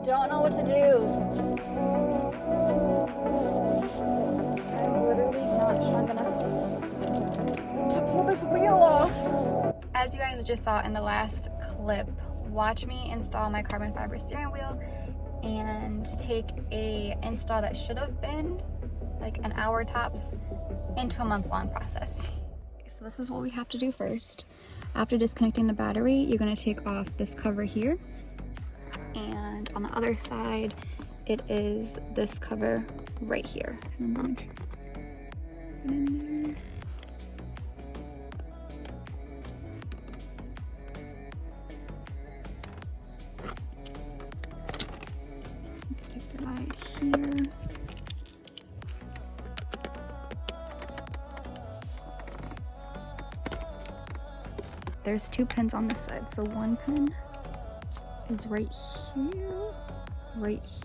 don't know what to do. I'm literally not strong enough to pull this wheel off. As you guys just saw in the last clip, watch me install my carbon fiber steering wheel and take a install that should have been like an hour tops into a month-long process. So this is what we have to do first. After disconnecting the battery, you're going to take off this cover here, and on the other side it is this cover right here. I'm going to put it in there. Stick it right here. There's 2 pins on this side, so one pin is right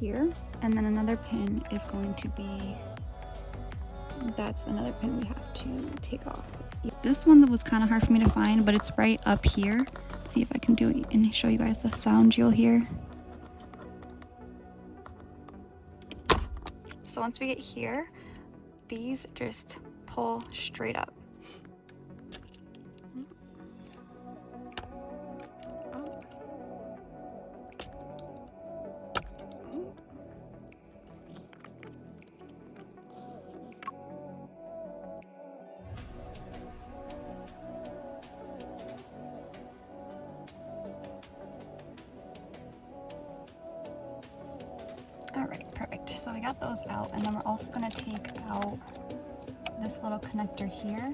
here, and then another pin is going to be, that's another pin we have to take off. This one was kind of hard for me to find, but it's right up here. See if I can do it and show you guys the sound you'll hear. So once we get here, these just pull straight up. Alright, perfect. So we got those out, and then we're also going to take out this little connector here.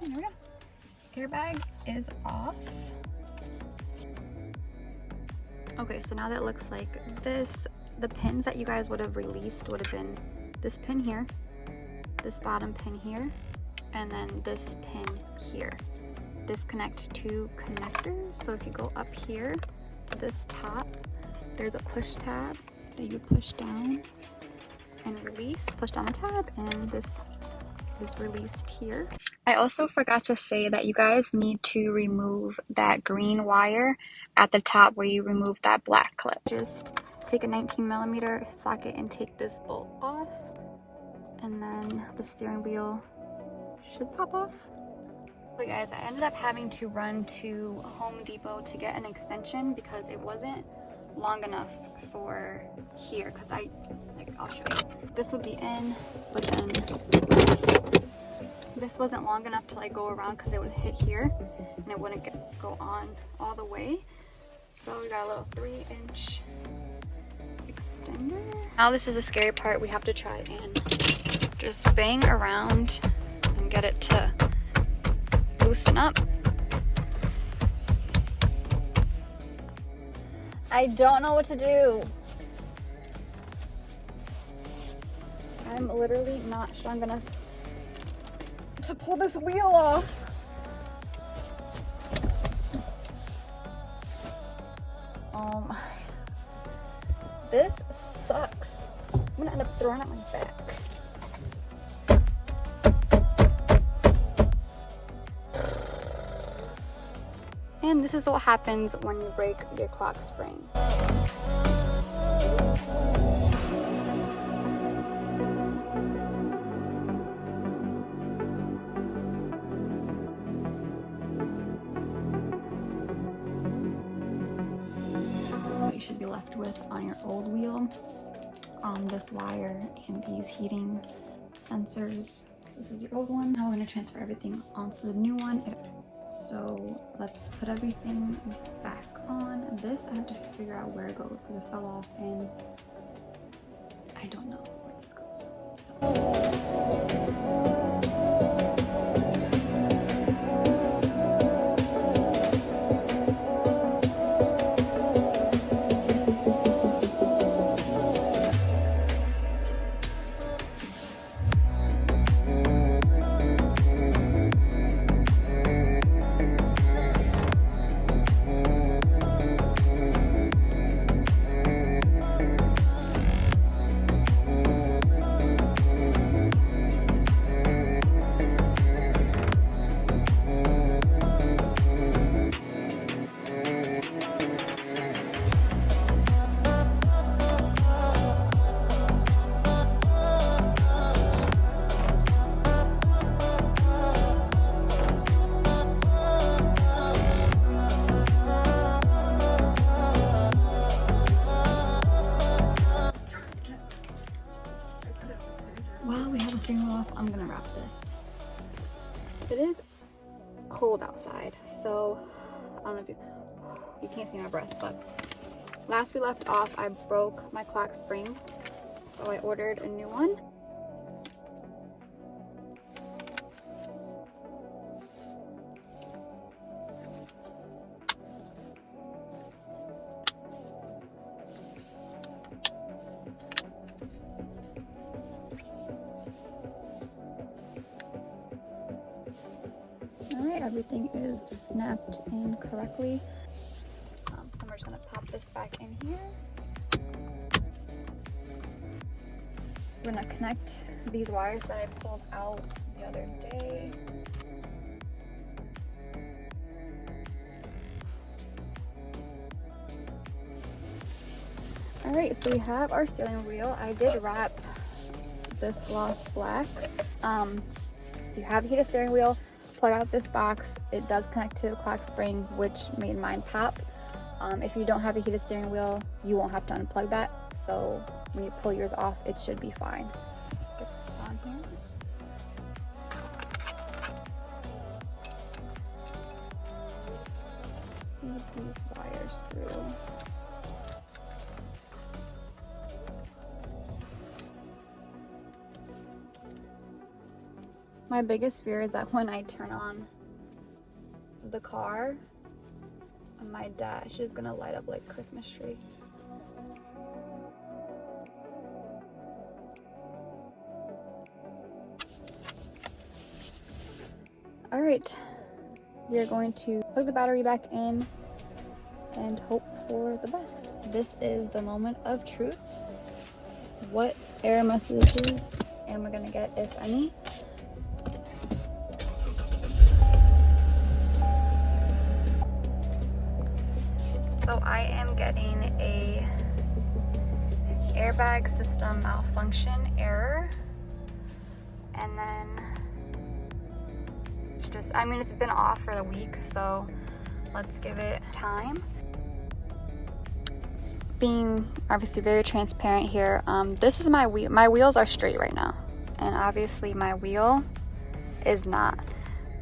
There we go. Airbag is off. Okay, so now that it looks like this, the pins that you guys would have released would have been this pin here, this bottom pin here, and then this pin here. Disconnect 2 connectors. So if you go up here, this top, there's a push tab that you push down and release. Push down the tab, and this is released here. I also forgot to say that you guys need to remove that green wire at the top where you remove that black clip. Just take a 19mm socket and take this bolt off, and then the steering wheel should pop off. Okay guys, I ended up having to run to Home Depot to get an extension because it wasn't long enough for here, because I'll show you. This would be in, but then this wasn't long enough to like go around because it would hit here and it wouldn't go on all the way. So we got a little 3-inch extender. Now this is the scary part. We have to try and just bang around and get it to loosen up. I don't know what to do. I'm literally not strong enough to pull this wheel off. Oh my. This sucks. I'm gonna end up throwing it on my back. And this is what happens when you break your clock spring. What you should be left with on your old wheel, this wire and these heating sensors. This is your old one. Now we're going to transfer everything onto the new one. So let's put everything back on. This I have to figure out where it goes because it fell off and I don't know where this goes. cold outside. So I don't know if you can't see my breath, but last we left off, I broke my clock spring, so I ordered a new one. Alright, everything is snapped in correctly. So I'm just going to pop this back in here. We're going to connect these wires that I pulled out the other day. Alright, so we have our steering wheel. I did wrap this gloss black. If you have a heated steering wheel, plug out this box. It does connect to the clock spring, which made mine pop. If you don't have a heated steering wheel, you won't have to unplug that. So when you pull yours off, it should be fine. Get this on here. Feed these wires through. My biggest fear is that when I turn on the car, my dash is gonna light up like a Christmas tree. All right, we are going to plug the battery back in and hope for the best. This is the moment of truth. What error messages am I gonna get, if any? So I am getting a airbag system malfunction error, and then it's just, I mean, it's been off for the week, so let's give it time. Being obviously very transparent here, this is my wheel. My wheels are straight right now, and obviously my wheel is not.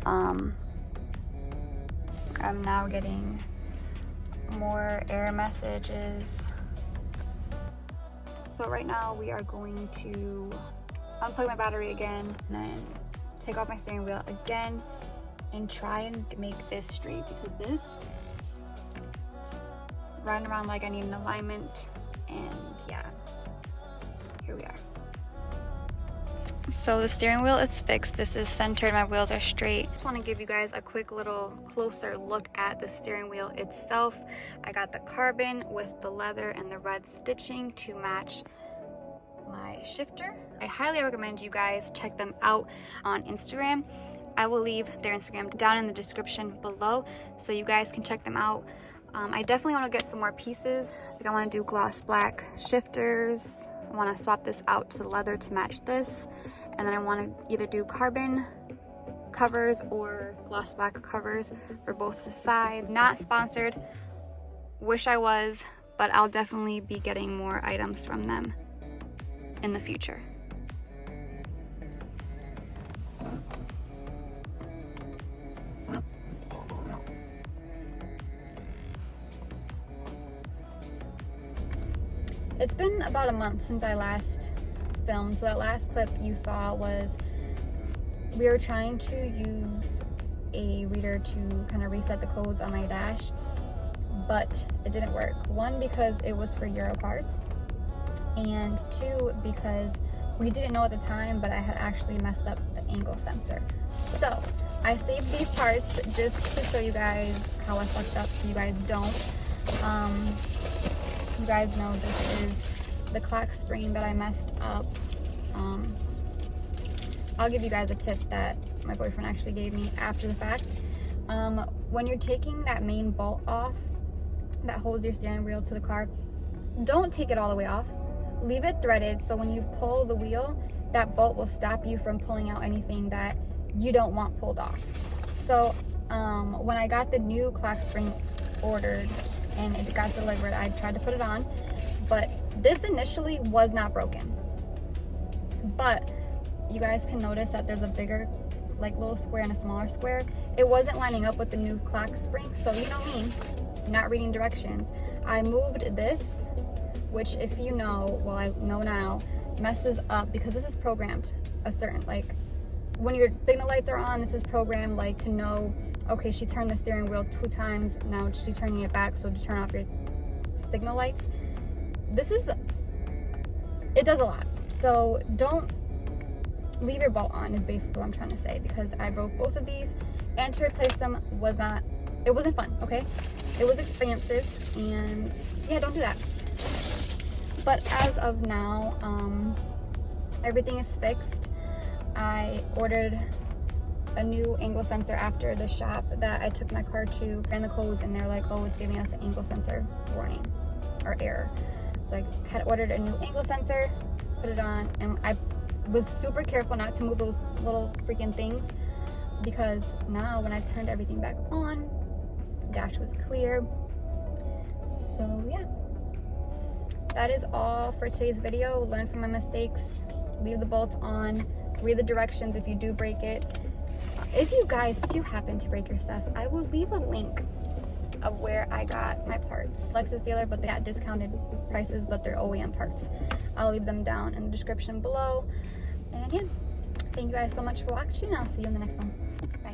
I'm now getting more error messages. So right now we are going to unplug my battery again, and then take off my steering wheel again and try and make this straight, because this riding around like I need an alignment, and yeah, here we are. So the steering wheel is fixed. This is centered. My wheels are straight. Just want to give you guys a quick little closer look at the steering wheel itself. I got the carbon with the leather and the red stitching to match my shifter. I highly recommend you guys check them out on Instagram. I will leave their Instagram down in the description below so you guys can check them out. I definitely want to get some more pieces. Like I want to do gloss black shifters. I want to swap this out to leather to match this, and then I want to either do carbon covers or gloss black covers for both the sides. Not sponsored, wish I was, but I'll definitely be getting more items from them in the future. It's been about a month since I last filmed, so that last clip you saw was we were trying to use a reader to kind of reset the codes on my dash, but it didn't work. One, because it was for Euro cars, and two, because we didn't know at the time, but I had actually messed up the angle sensor. So I saved these parts just to show you guys how I fucked up, so you guys don't. You guys know this is the clock spring that I messed up. I'll give you guys a tip that my boyfriend actually gave me after the fact. When you're taking that main bolt off that holds your steering wheel to the car, don't take it all the way off. Leave it threaded, so when you pull the wheel, that bolt will stop you from pulling out anything that you don't want pulled off. So when I got the new clock spring ordered and it got delivered, I tried to put it on, but this initially was not broken. But you guys can notice that there's a bigger like little square and a smaller square, it wasn't lining up with the new clock spring. So you know me, not reading directions, I moved this, which if you know, well I know now, messes up because this is programmed a certain, like when your signal lights are on, this is programmed like to know, okay, she turned the steering wheel 2 times, now she's turning it back, so to turn off your signal lights. This is, it does a lot. So don't leave your bolt on is basically what I'm trying to say, because I broke both of these, and to replace them was not, it wasn't fun, okay? It was expensive, and yeah, don't do that. But as of now, everything is fixed. I ordered a new angle sensor after the shop that I took my car to, ran the codes, and they're like, oh, it's giving us an angle sensor warning or error. So I had ordered a new angle sensor, put it on, and I was super careful not to move those little freaking things, because now when I turned everything back on, the dash was clear. So yeah, that is all for today's video. Learn from my mistakes, leave the bolt on, read the directions if you do break it. If you guys do happen to break your stuff, I will leave a link of where I got my parts. Lexus dealer, but they got discounted prices, but they're OEM parts. I'll leave them down in the description below. And yeah, thank you guys so much for watching. I'll see you in the next one. Bye.